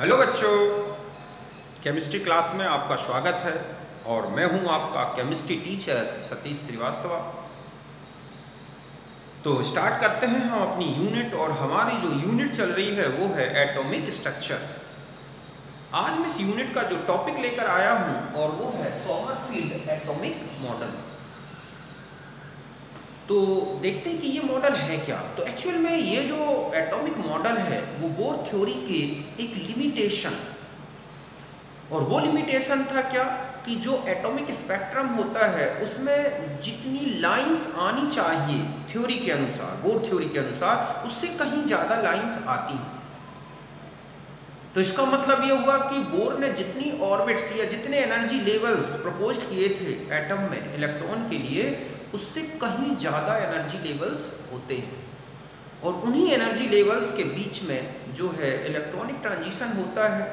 Hello बच्चों, chemistry class में आपका स्वागत है और मैं हूं आपका केमिस्ट्री टीचर सतीश श्रीवास्तव। तो स्टार्ट करते हैं हम अपनी यूनिट। और हमारी जो यूनिट चल रही है वो है एटॉमिक स्ट्रक्चर। आज मैं इस यूनिट का जो टॉपिक लेकर आया हूं और वो है सोमरफील्ड एटॉमिक मॉडल। तो देखते हैं कि ये मॉडल है क्या। तो एक्चुअल में ये जो एटॉमिक मॉडल है वो बोर थ्योरी के एक लिमिटेशन, और वो लिमिटेशन था क्या कि जो एटॉमिक स्पेक्ट्रम होता है उसमें जितनी लाइंस आनी चाहिए थ्योरी के अनुसार, बोर थ्योरी के अनुसार, उससे कहीं ज़्यादा लाइंस आती हैं। तो इसका मतलब ये हुआ कि बोर ने जितनी ऑर्बिट्स या जितने एनर्जी लेवल्स प्रपोज्ड किए थे एटम में इलेक्ट्रॉन के लिए, उससे कहीं ज़्यादा एनर्जी लेवल्स होते हैं। और उन्हीं एनर्जी लेवल्स के बीच में जो है इलेक्ट्रॉनिक ट्रांजिशन होता है,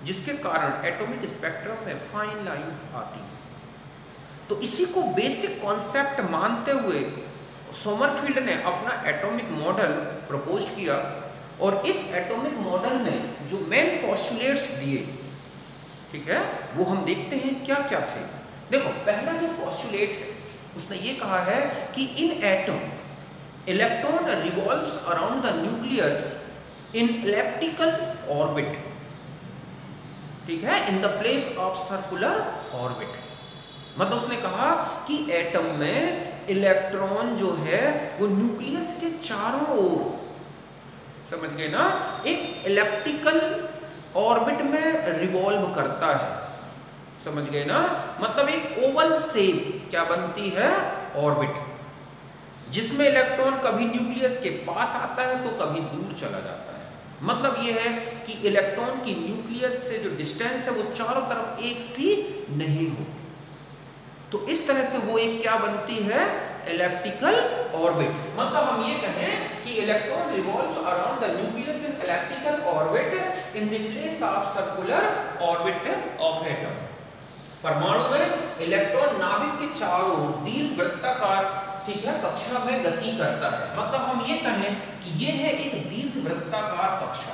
जिसके कारण एटॉमिक स्पेक्ट्रम में फाइन लाइंस आती हैं। तो इसी को बेसिक कॉन्सेप्ट मानते हुए सोमरफील्ड ने अपना एटॉमिक मॉडल प्रपोज किया। और इस एटॉमिक मॉडल में जो मेन पोस्टुलेट्स दिए, ठीक है, वो हम देखते हैं क्या क्या थे। देखो, पहला जो पोस्टुलेट है उसने ये कहा है कि in atom electron revolves around the nucleus in elliptical orbit, ठीक है, in the place of circular orbit. मतलब उसने कहा कि एटम में इलेक्ट्रॉन जो है वो न्यूक्लियस के चारों ओर, समझ गए ना, एक एलिप्टिकल ऑर्बिट में रिवॉल्व करता है। समझ गए ना, मतलब एक ओवल शेप क्या बनती है, ऑर्बिट, जिसमें इलेक्ट्रॉन कभी न्यूक्लियस के पास आता है तो कभी दूर चला जाता है। मतलब ये है कि इलेक्ट्रॉन की न्यूक्लियस से जो डिस्टेंस है वो चारों तरफ एक सी नहीं होती। तो इस तरह से वो एक क्या बनती है, एलिप्टिकल ऑर्बिट। मतलब हम ये कहें कि electron revolves around the nucleus in elliptical orbit in the place of circular orbit of atom. परमाणु में इलेक्ट्रॉन नाभिक के चारों दीर्घवृत्ताकार, ठीक है, कक्षा में गति करता है। मतलब हम ये कहें कि ये है एक दीर्घवृत्ताकार कक्षा,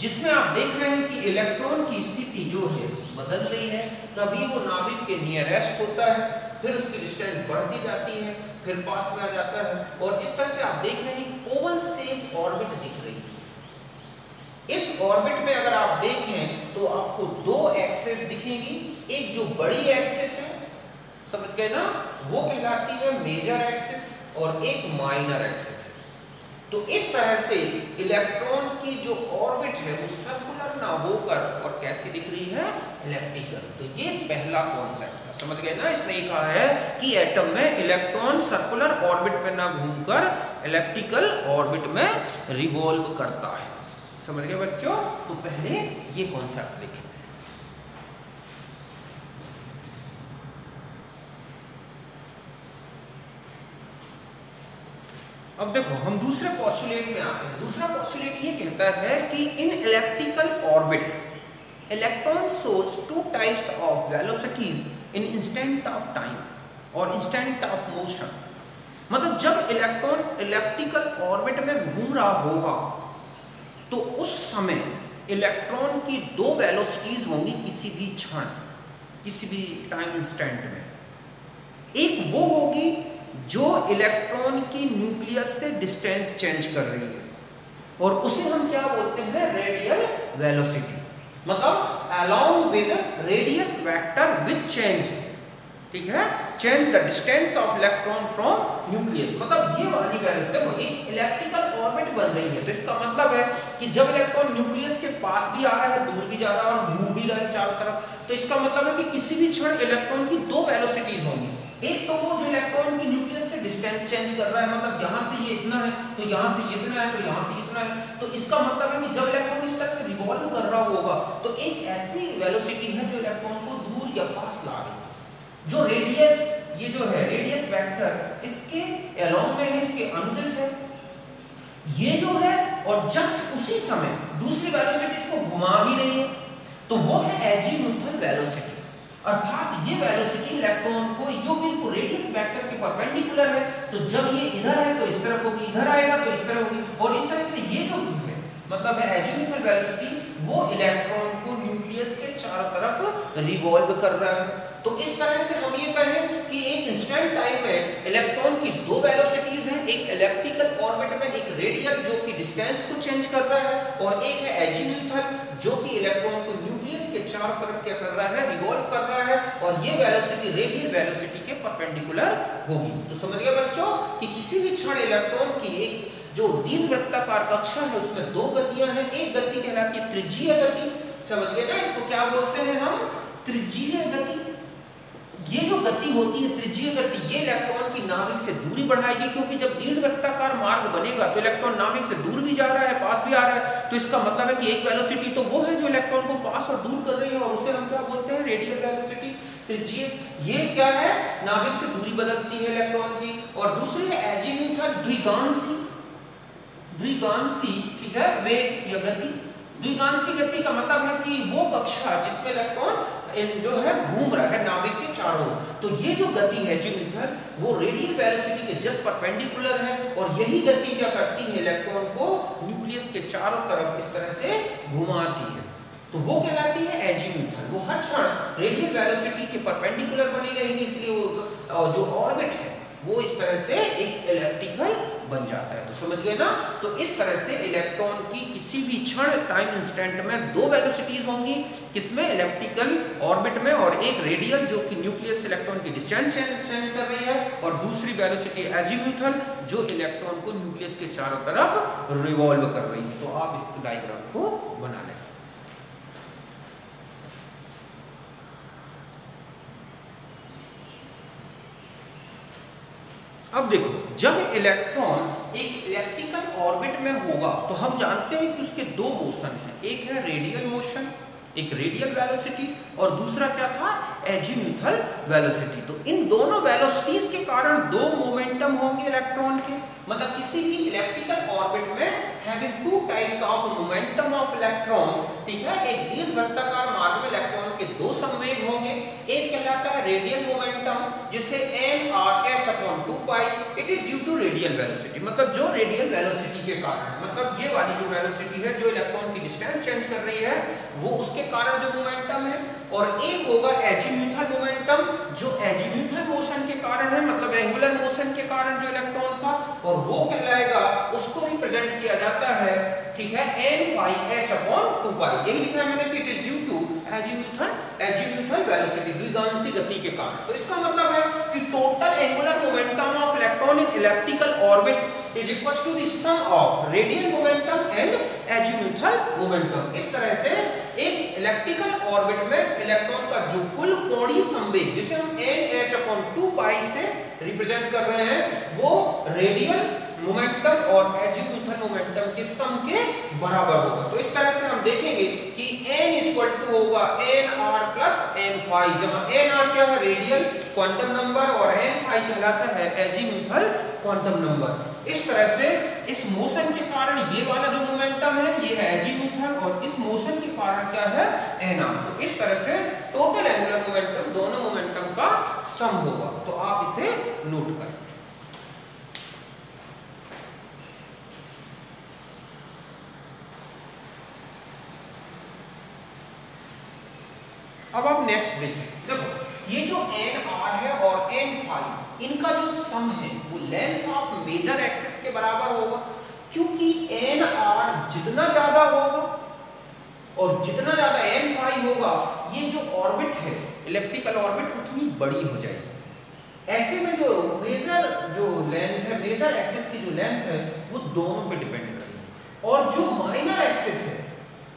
जिसमें आप देख रहे हैं कि इलेक्ट्रॉन की स्थिति जो है बदल रही है। कभी वो नाभिक के नियरेस्ट होता है, फिर उसकी डिस्टेंस बढ़ती जाती है, फिर पास में आ जाता है, और इस तरह से आप देख रहे हैं कि ओवल शेप ऑर्बिट दिख रही है। इस ऑर्बिट में अगर आप देखें तो आपको दो एक्सेस दिखेंगी। एक जो बड़ी एक्सेस है, समझ गए ना, वो कहलाती है मेजर एक्सिस, और एक माइनर एक्सिस है। तो इस तरह से इलेक्ट्रॉन की जो ऑर्बिट है वो सर्कुलर ना होकर और कैसी दिख रही है, एलिप्टिकल। तो ये पहला कॉन्सेप्ट था, समझ गए ना। इसने ये कहा है कि एटम में इलेक्ट्रॉन सर्कुलर ऑर्बिट में ना घूमकर एलिप्टिकल ऑर्बिट में रिवॉल्व करता है। समझ गए बच्चों। तो पहले ये कॉन्सेप्ट देखें। अब देखो, हम दूसरे पोस्टुलेट में आते हैं। दूसरा पोस्टुलेट ये कहता है कि in elliptical orbit electron shows two types of velocities in instant of time और इंस्टेंट ऑफ मोशन। मतलब जब इलेक्ट्रॉन एलिप्टिकल ऑर्बिट में घूम रहा होगा तो उस समय इलेक्ट्रॉन की दो वेलोसिटीज होंगी किसी भी क्षण, किसी भी टाइम इंस्टेंट में। एक वो होगी जो इलेक्ट्रॉन की न्यूक्लियस से डिस्टेंस चेंज कर रही है, और उसे हम क्या बोलते हैं, रेडियल वेलोसिटी। मतलब along with radius vector with change, ठीक है, change the distance of electron from nucleus. मतलब ये वाली वेलोसिटी, देखो एक इलेप्टिकल ऑर्बिट बन रही है, तो इसका मतलब है कि जब इलेक्ट्रॉन न्यूक्लियस के पास भी आ रहा है, दूर भी जा रहा है, और घूम भी रहा है चारों तरफ, तो इसका मतलब है कि किसी भी क्षण इलेक्ट्रॉन की दो वेलोसिटीज होंगी। एक तो वो जो इलेक्ट्रॉन की न्यूक्लियस से डिस्टेंस चेंज कर रहा है, मतलब यहाँ से ये इतना है तो यहाँ से ये इतना है तो यहाँ से इतना है। तो इसका मतलब है कि जब इलेक्ट्रॉन इस तरह से रिवॉल्व कर रहा होगा तो एक ऐसी वेलोसिटी है जो इलेक्ट्रॉन को दूर या पास ला रही है। जो रेडियस, ये जो है रेडियस वेक्टर, इसके अलोंग में है, इसके अनुदिश है ये जो है, और जस्ट उसी समय दूसरी वेलोसिटी इसको घुमा भी रही है, तो वो है एजीमुथल वेलोसिटी। अर्थात ये वेलोसिटी इलेक्ट्रॉन को जो बिल्कुल रेडियस वेक्टर के परपेंडिकुलर है, तो जब ये इधर है तो इस तरफ होगी, इधर आएगा तो इस तरफ होगी, और इस तरह से ये जो है मतलब है एजीम्यूथल वेलोसिटी, वो इलेक्ट्रॉन को न्यूक्लियस के चारों तरफ रिवॉल्व कर रहा है। तो इस तरह से हम ये कहें कि एक इंस्टेंट टाइम में इलेक्ट्रॉन की दो वेलोसिटीज हैं, एक इलेप्टिकल ऑर्बिट में, एक रेडियल जो कि डिस्टेंस को चेंज कर रहा है, और एक है एजीम्यूथल जो कि इलेक्ट्रॉन को न्यूक्लियस के चारों तरफ क्या कर रहा है, रिवॉल्व कर रहा है, और ये वेलोसिटी रेडियल वेलोसिटी के परपेंडिकुलर होगी। तो समझ गए बच्चों कि किसी भी क्षण इलेक्ट्रॉन की एक जो दीर्घवृत्ताकार कक्षा है उसमें दो गतियां हैं, एक गति कहलाती है त्रिज्यीय गति, समझ गए ना, इसको क्या बोलते हैं हम, त्रिज्यीय गति। ये जो गति होती है त्रिज्यीय गति, ये इलेक्ट्रॉन की नाभिक से दूरी बढ़ाएगी, क्योंकि जब दीर्घवृत्ताकार मार्ग बनेगा तो इलेक्ट्रॉन नाभिक से दूर भी जा रहा है, पास भी आ रहा है, तो इसका मतलब है कि एक वेलोसिटी तो वो है जो इलेक्ट्रॉन को पास और दूर कर रही है, और उसे हम क्या बोलते हैं, रेडियल वेलोसिटी, त्रिज्यीय। ये क्या है, नाभिक से दूरी बदलती है इलेक्ट्रॉन की। और दूसरी है एजीम्यूथल, द्विगांशी, द्विगांशी, ठीक है, वेग या गति। द्विगांशी गति का मतलब है कि वो कक्षा जिसमें इलेक्ट्रॉन जो है घूम रहा है नाभिक के चारों, तो ये जो गति है एजीम्यूथल, वो रेडियल वेलोसिटी के जस्ट परपेंडिकुलर है, और यही गति क्या करती है, इलेक्ट्रॉन को न्यूक्लियस के चारों तरफ इस तरह से घुमाती है, तो वो कहलाती है एजीम्यूथल। वो हर क्षण रेडियल वेलोसिटी के परपेंडिकुलर बनी रहेगी, इसलिए वो जो ऑर्बिट है वो इस तरह से एक इलेप्टिकल बन जाता है। तो समझ गए ना, तो इस तरह से इलेक्ट्रॉन की किसी भी क्षण टाइम इंस्टेंट में दो वेलोसिटीज होंगी, किसमें, इलेप्टिकल ऑर्बिट में, और एक रेडियल जो कि न्यूक्लियस इलेक्ट्रॉन की डिस्टेंस चेंज कर रही है, और दूसरी वेलोसिटी एजीम्यूथल जो इलेक्ट्रॉन को न्यूक्लियस के चारों तरफ रिवॉल्व कर रही है। तो आप इस डायग्राम को बना लें। अब देखो, जब इलेक्ट्रॉन एक इलेप्टिकल ऑर्बिट में होगा तो हम जानते हैं कि उसके दो मोशन हैं, एक है रेडियल मोशन, एक रेडियल वेलोसिटी, और दूसरा क्या था, एजीम्यूथल वेलोसिटी। तो इन दोनों वेलोसिटीज के कारण दो मोमेंटम होंगे इलेक्ट्रॉन के, मतलब किसी भी इलेप्टिकल ऑर्बिट में having to types of momentum of electron, ठीक है, एक दीर्घवृत्ताकार मार्ग में इलेक्ट्रॉन के दो संवेग होंगे, एक कहलाता है रेडियल मोमेंटम जिसे mrh/2π, it is due to radial velocity, मतलब जो रेडियल वेलोसिटी के कारण, मतलब ये वाली जो वेलोसिटी है जो इलेक्ट्रॉन की डिस्टेंस चेंज कर रही है वो उसके कारण जो मोमेंटम है, और एक होगा एजीम्यूथल मोमेंटम जो एजीम्यूथल मोशन के कारण है, मतलब एंगुलर मोशन के कारण जो इलेक्ट्रॉन का, और वो कहलाएगा, उसको रिप्रेजेंट किया जाता है, ठीक है, n/h/2π। यही लिखा है मैंने कि it is due to azimuthal velocity, द्विगांशी गति के कारण। तो इसका मतलब है कि total angular momentum of electron in elliptical orbit is equal to the sum of radial momentum and azimuthal momentum. इस तरह से एक इलेप्टिकल ऑर्बिट में इलेक्ट्रॉन का जो कुल कोणीय संवेग, जिसे हम nh/2π से रिप्रेजेंट कर रहे हैं, वो रेडियल मोमेंटम और एजीम्यूथल मोमेंटम के सम के बराबर होगा। तो इस तरह से हम देखेंगे कि n इक्वल टू होगा nr प्लस n⁵, जहां nr क्या है, रेडियल क्वांटम नंबर, और n⁵ कहलाता है एजीम्यूथल क्वांटम नंबर। इस तरह से इस मोशन के कारण ये वाला जो मोमेंटम है ये है एजीम्यूथल, और इस मोशन के कारण क्या है, nr। तो इस तरह से टोटल एंगुलर मोमेंटम दोनों मोमेंटम का सम होगा। तो आप इसे नोट करें। अब आप नेक्स्ट देखें, देखो ये जो nr है और n⁵, इनका जो सम है वो लेंथ ऑफ मेजर एक्सिस के बराबर होगा, क्योंकि nr जितना ज्यादा होगा और जितना ज्यादा n⁵ होगा, ये जो ऑर्बिट है इलेप्टिकल ऑर्बिट उतनी बड़ी हो जाएगी। ऐसे में जो मेजर जो लेंथ है, मेजर एक्सिस की जो लेंथ है वो दोनों पे डिपेंड करेगी, और जो माइनर एक्सिस है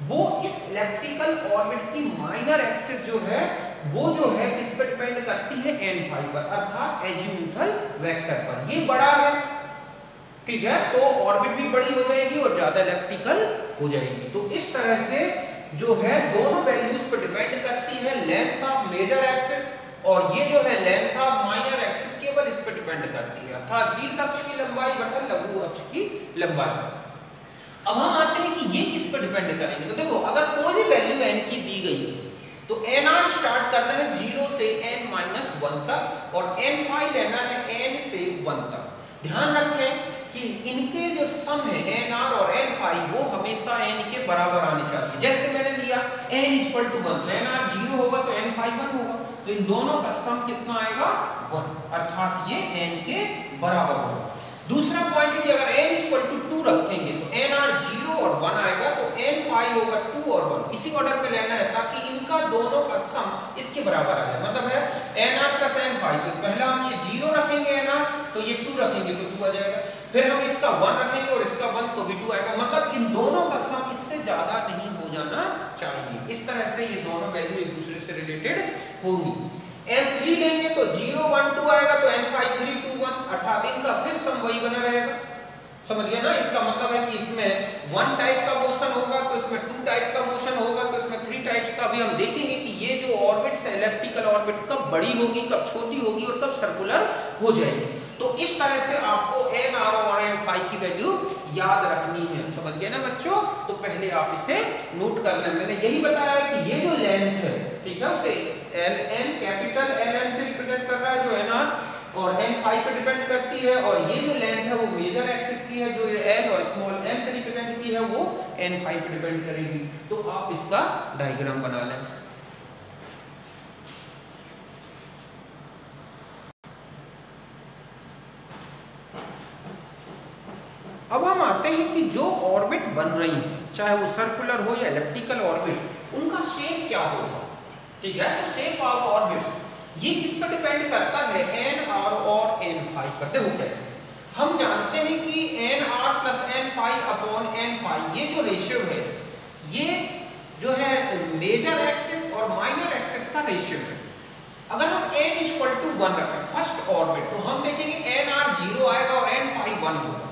वो इस इलेप्टिकल ऑर्बिट की माइनर एक्सिस जो है वो जो है किस पर डिपेंड करती है, n⁵ पर, अर्थात एजीम्यूथल वेक्टर पर। ये बड़ा है, ठीक है, तो ऑर्बिट भी बड़ी हो जाएगी और ज्यादा इलेप्टिकल हो जाएगी। तो इस तरह से जो है दोनों वैल्यूज पर डिपेंड करती है लेंथ ऑफ मेजर एक्सिस, और ये जो है लेंथ ऑफ माइनर एक्सिस केवल इस पर डिपेंड करती है, अर्थात दीर्घ अक्ष की लंबाई बटा लघु अक्ष की लंबाई। अब हम आते हैं कि ये किस पर डिपेंड करेंगे। तो देखो, अगर कोई भी वैल्यू n की दी गई है तो nr स्टार्ट करना है 0 से n-1 तक, और n⁵ लेना है n से 1 तक। ध्यान रखें कि इनके जो सम है nr और n⁵, पाई वो हमेशा n के बराबर आनी चाहिए। जैसे मैंने लिया n इक्वल टू 1 तो nr 0 होगा तो n phi 1 होगा, तो इन दोनों का सम कितना आएगा 1, अर्थात ये n के बराबर होगा। दूसरा पॉइंट कि अगर n इक्वल टू 2 रखेंगे तो nr 0 और 1 आएगा, तो n phi होगा 2 और 1, इसी ऑर्डर में लेना है ताकि इनका दोनों का सम इसके बराबर आ जाए। मतलब है nr प्लस n phi, तो पहला हम ये 0 रखेंगे nr तो ये 2 रखेंगे तो 2 आ जाएगा, फिर हम इसका 1 रखेंगे और इसका 1 तो भी 2 आएगा। मतलब इन दोनों का सम इससे ज्यादा नहीं हो जाना चाहिए। इस तरह से ये दोनों वैल्यू एक दूसरे से रिलेटेड होंगी। n3 लेंगे तो 0 1 2 आएगा, तो n phi 3 2 1, अर्थात इनका फिर सम वही बना रहेगा। समझ गए ना? इसका मतलब है कि इसमें 1 टाइप का मोशन होगा तो इसमें 2 टाइप का मोशन होगा, तो इसमें 3 टाइप्स का। भी हम देखेंगे कि ये जो ऑर्बिट्स है इलिप्टिकल ऑर्बिट कब बड़ी होगी, कब छोटी होगी और कब सर्कुलर हो जाएगी। तो इस तरह से आपको n r और n phi की वैल्यू याद रखनी है। समझ गए ना बच्चों? तो पहले आप इसे नोट कर लें। मैंने यही बताया है कि ये जो लेंथ है, ठीक है, उसे ln कैपिटल Ln से रिप्रेजेंट कर रहा है जो nr, और n phi पे डिपेंड करती है, और ये जो लेंथ है वो मेजर एक्सिस की है जो n और स्मॉल m से रिप्रेजेंट की है वो n phi पे डिपेंड करेगी। तो आप इसका डायग्राम बना लें। अब हम आते हैं कि जो ऑर्बिट बन रही है, चाहे वो सर्कुलर हो या इलिप्टिकल ऑर्बिट, उनका शेप क्या होगा। ठीक है, तो शेप ऑफ ऑर्बिट्स ये किस पर डिपेंड करता है, एन आर और एन फाई पर। देखो कैसे, हम जानते हैं कि n r plus n phi upon n phi, ये जो रेशियो है ये जो है मेजर एक्सिस और माइनर एक्सिस का रेशियो है। अगर हम n इक्वल टू 1 रखें फर्स्ट ऑर्बिट, तो हम देखेंगे एन आर 0 आएगा और एन फाई 1 होगा।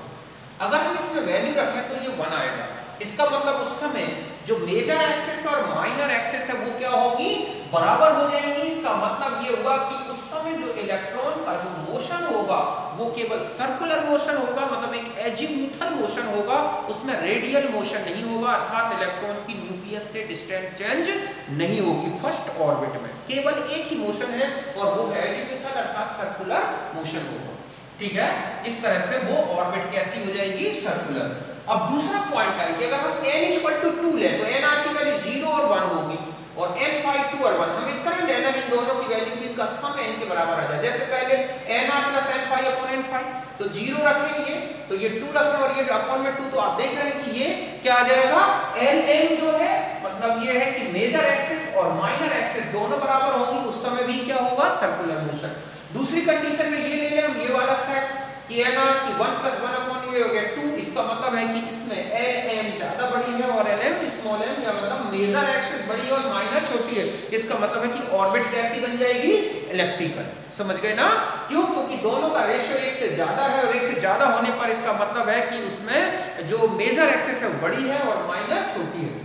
अगर हम इसमें वैल्यू रखें तो ये 1 आएगा। इसका मतलब उस समय जो मेजर एक्सिस और माइनर एक्सिस है वो क्या होगी, बराबर हो जाएंगी। इसका मतलब ये हुआ कि उस समय जो इलेक्ट्रॉन का जो मोशन होगा वो केवल सर्कुलर मोशन होगा, मतलब एक एजीमुथल मोशन होगा, उसमें रेडियल मोशन नहीं होगा, अर्थात इलेक्ट्रॉन की न्यूक्लियस से डिस्टेंस चेंज नहीं होगी। फर्स्ट ऑर्बिट में केवल एक ही मोशन है और वो है एजीमुथल अर्थात सर्कुलर मोशन होगा। ठीक है, इस तरह से वो ऑर्बिट कैसी हो जाएगी, सर्कुलर। अब दूसरा पॉइंट है कि अगर हम n इक्वल टू 2 ले तो nr की वैल्यू 0 और 1 होगी और n फाई 2 और 1। हम इस तरह लेना है इन दोनों की वैल्यू की इनका सम n के बराबर आ जाए। जैसे पहले nr plus n phi upon n phi, तो 0 रखेंगे तो ये 2 रखें और ये अपॉन में 2, तो आप देख रहे हैं कि ये क्या आ जाएगा, ln जो है मतलब ये है कि मेजर एक्सिस और माइनर एक्सिस दोनों बराबर होंगी, उस समय भी क्या होगा, सर्कुलर मोशन। दूसरी कंडीशन में ये ले लें हम, ये वाला सेट कि nr की 1 प्लस 1 अपॉन ये हो गया 2। इसका मतलब है कि इसमें lm ज्यादा बड़ी है और lm स्मॉल m, या मतलब मेजर एक्सिस बड़ी है और माइनर छोटी है। इसका मतलब है कि ऑर्बिट कैसी बन जाएगी, इलिप्टिकल। समझ गए ना? क्यों? क्योंकि दोनों का रेशियो एक से ज्यादा है और एक से ज्यादा होने पर इसका मतलब है कि उसमें जो मेजर एक्सिस है वो बड़ी है और माइनर छोटी है।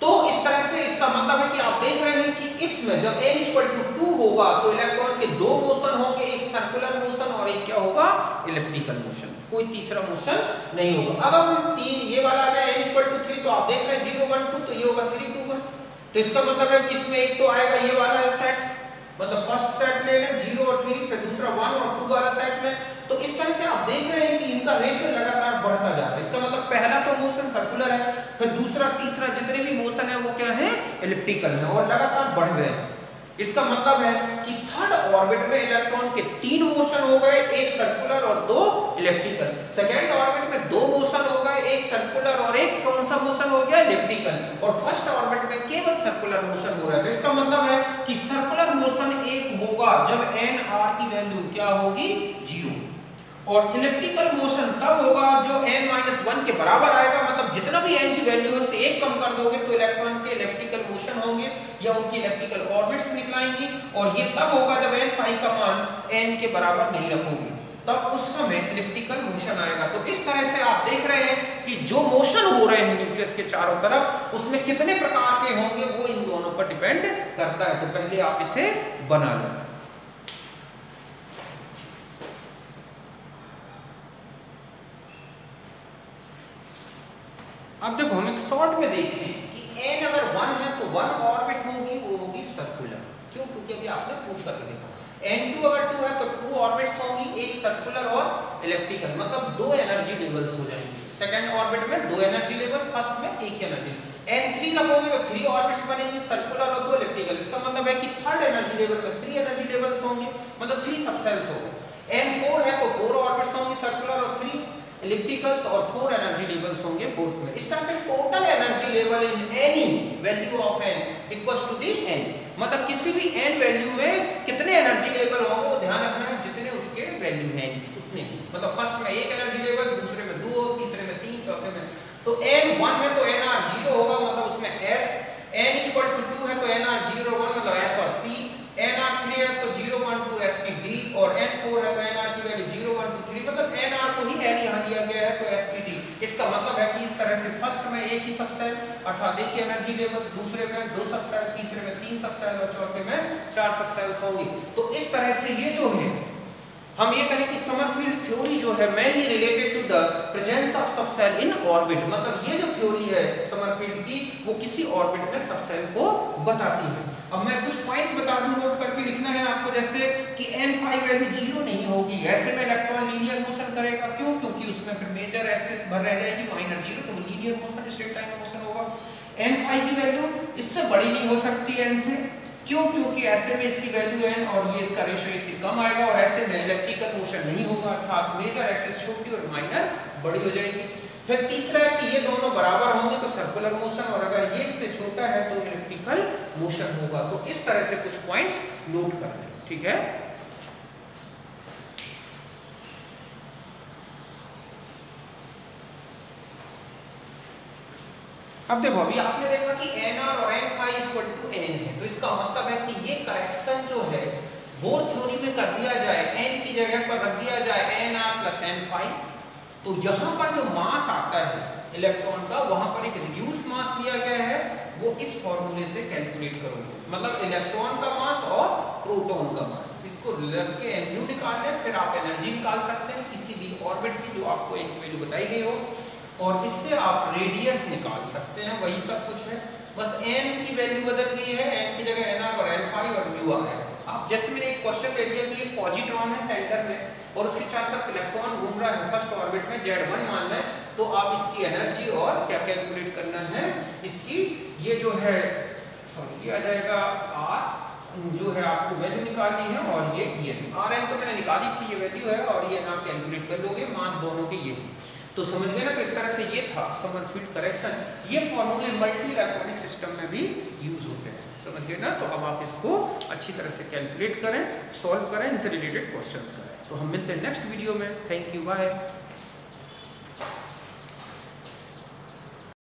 तो इस तरह से इसका मतलब है कि आप देख रहे हैं कि इसमें जब n इक्वल टू 2 होगा तो इलेक्ट्रॉन के दो मोशन होंगे, एक सर्कुलर मोशन और एक क्या होगा, इलिप्टिकल मोशन, कोई तीसरा मोशन नहीं होगा। अगर हम 3 ये वाला आ जाए n इक्वल टू 3, तो आप देख रहे हैं 0 1 2, तो ये होगा 3 2 1। तो इसका मतलब है कि इसमें एक तो आएगा ये वाला सेट, मतलब फर्स्ट सेट ले लें 0 और 3, फिर दूसरा 1 और 2 वाला सेट लें। तो इस तरह से आप देख रहे हैं कि इनका रेशियो लगातार बढ़ता जा रहा है। इसका मतलब पहला तो मोशन सर्कुलर है, फिर दूसरा तीसरा जितने भी मोशन है वो क्या है, इलिप्टिकल है और लगातार बढ़ रहे हैं। इसका मतलब है कि थर्ड ऑर्बिट में इलेक्ट्रॉन के 3 मोशन हो गए, एक सर्कुलर और 2 इलिप्टिकल। सेकेंड ऑर्बिट में 2 मोशन हो गए, एक सर्कुलर और एक कौन सा मोशन हो गया, इलिप्टिकल। और फर्स्ट ऑर्बिट में केवल सर्कुलर मोशन हो रहा है। तो इसका मतलब है कि सर्कुलर मोशन एक होगा जब n r की वैल्यू क्या होगी, 0, और इलिप्टिकल मोशन तब होगा जो n-1 के बराबर आएगा। मतलब जितना भी n की वैल्यू है उससे 1 कम कर दोगे तो इलेक्ट्रॉन के इलिप्टिकल मोशन होंगे या उनकी इलिप्टिकल ऑर्बिट्स निकलाएंगी, और ये तब होगा जब n फाई का मान n के बराबर नहीं रखोगे, तब उस समय इलिप्टिकल मोशन आएगा। तो इस तरह से आप देख रहे हैं कि जो मोशन हो रहे हैं न्यूक्लियस के चारों तरफ, उसमें कितने प्रकार के होंगे वो इन दोनों पर डिपेंड करता है। तो पहले आप इसे बना लें। अब देखो हम एक शॉर्ट में देखें कि n अगर 1 है तो 1 ऑर्बिट होगी, वो होगी सर्कुलर। क्यों? क्योंकि अभी आपने प्रूव करके देखा N2 अगर 2 है तो 2 ऑर्बिट्स होंगी, एक सर्कुलर और इलेप्टिकल, मतलब 2 एनर्जी लेवल्स हो जाएंगे। सेकंड ऑर्बिट में 2 एनर्जी लेवल, फर्स्ट में एक ही एनर्जी। N3 लगोगे तो 3 ऑर्बिट्स बनेंगे, सर्कुलर और 2 इलेप्टिकल। इसका मतलब है कि थर्ड एनर्जी लेवल में 3 एनर्जी लेवल्स होंगे, मतलब 3 सबसेल्स होंगे। N4 है तो 4 ऑर्बिट्स होंगे सर्कुलर और 3 इलिप्टिकल्स और 4 एनर्जी लेवल्स होंगे फोर्थ में। इस तरह से total energy level in any value of n equals to the n, मतलब किसी भी n वैल्यू में कितने एनर्जी लेवल होंगे वो ध्यान रखना है, जितने उसके वैल्यू हैं उतने, मतलब फर्स्ट में एक एनर्जी लेवल, दूसरे में 2, तीसरे में 3, चौथे में। तो n1 है तो nr 0 होगा, मतलब उसमें s, n इक्वल टू 2 है तो nr 0 1 मतलब s और p, nr 3 है तो 0 1 2 sp d, और n4 है तो nr की वैल्यू 0 1 2 3, मतलब nr को ही n यहां दिया गया है तो sp d। इसका मतलब है कि इस तरह से फर्स्ट में एक ही सबसेल अर्थात एक ही एनर्जी लेवल, दूसरे में 2 सबसेल, तीसरे में 3 सबसेल और चौथे में 4 सबसेल्स होंगे। तो इस तरह से ये जो है हम ये कहें कि समरफील्ड थ्योरी जो है mainly related to the presence of subshell in orbit, मतलब ये जो थ्योरी है समरफील्ड की वो किसी ऑर्बिट में सबसेल को बताती है। अब मैं कुछ पॉइंट्स बता दूं, नोट करके लिखना है आपको, जैसे कि n5 वैल्यू 0 नहीं होगी, ऐसे में इलेक्ट्रॉन लीनियर मोशन करेगा। क्यों? क्योंकि उसमें फिर मेजर एक्सिस भर रह जाएगी, माइनर 0, तो linear motion straight line motion होगा। n5 की वैल्यू इससे बड़ी नहीं हो सकती n से, क्यों? क्योंकि ऐसे में इसकी वैल्यू n और ये इसका रेशियो 1 से कम आएगा, और ऐसे में इलेक्ट्रिकल मोशन नहीं होगा, अर्थात मेजर एक्सिस छोटी और माइनर बड़ी हो जाएगी। फिर तीसरा है कि ये दोनों बराबर होंगे तो सर्कुलर मोशन, और अगर ये इससे छोटा है तो इलेक्ट्रिकल मोशन होगा। तो इस तरह से कुछ पॉइंट्स नोट कर लें, ठीक है। अब देखो, अभी आपने देखा कि nr और n5 इक्वल टू n है, तो इसका मतलब है कि ये करेक्शन जो है बोर थ्योरी में कर दिया जाए, n की जगह पर रख दिया जाए nr प्लस n5, तो यहाँ पर जो मास आता है इलेक्ट्रॉन का, वहां पर एक रिड्यूस मास लिया गया है, वो इस फॉर्मूले से कैलकुलेट करोगे, मतलब इलेक्ट्रॉन का मास और प्रोटॉन का मास, इसको रख के mu निकाल लें, फिर आप एनर्जी निकाल सकते हैं किसी भी ऑर्बिट की जो आपको एक वैल्यू बताई गई हो, और इससे आप रेडियस निकाल सकते हैं, वही सब कुछ है, बस n की वैल्यू बदल गई है, n की जगह nr और n5 और mu आ गया है। आप जैसे मैंने एक क्वेश्चन दे दिया कि एक पॉजिट्रॉन है सेंटर में और उसके चारों तरफ इलेक्ट्रॉन घूम रहा है फर्स्ट ऑर्बिट में, Z1 मान लें, तो आप इसकी एनर्जी और क्या कैलकुलेट करना है, इसकी ये जो है सॉरी ये आ जाएगा r जो है आपको वैल्यू निकालनी है, और ये Rn तो मैंने निकाली थी, ये वैल्यू है, और ये आप कैलकुलेट कर लोगे, मास दोनों के ये तो समझ गए ना। तो इस तरह से ये था समरफील्ड करेक्शन, ये फॉर्मूले मल्टी इलेक्ट्रॉनिक सिस्टम में भी यूज होते हैं, समझ गए ना। तो अब आप इसको अच्छी तरह से कैलकुलेट करें, सॉल्व करें, इनसे रिलेटेड क्वेश्चंस करें। तो हम मिलते हैं नेक्स्ट वीडियो में, थैंक यू, बाय।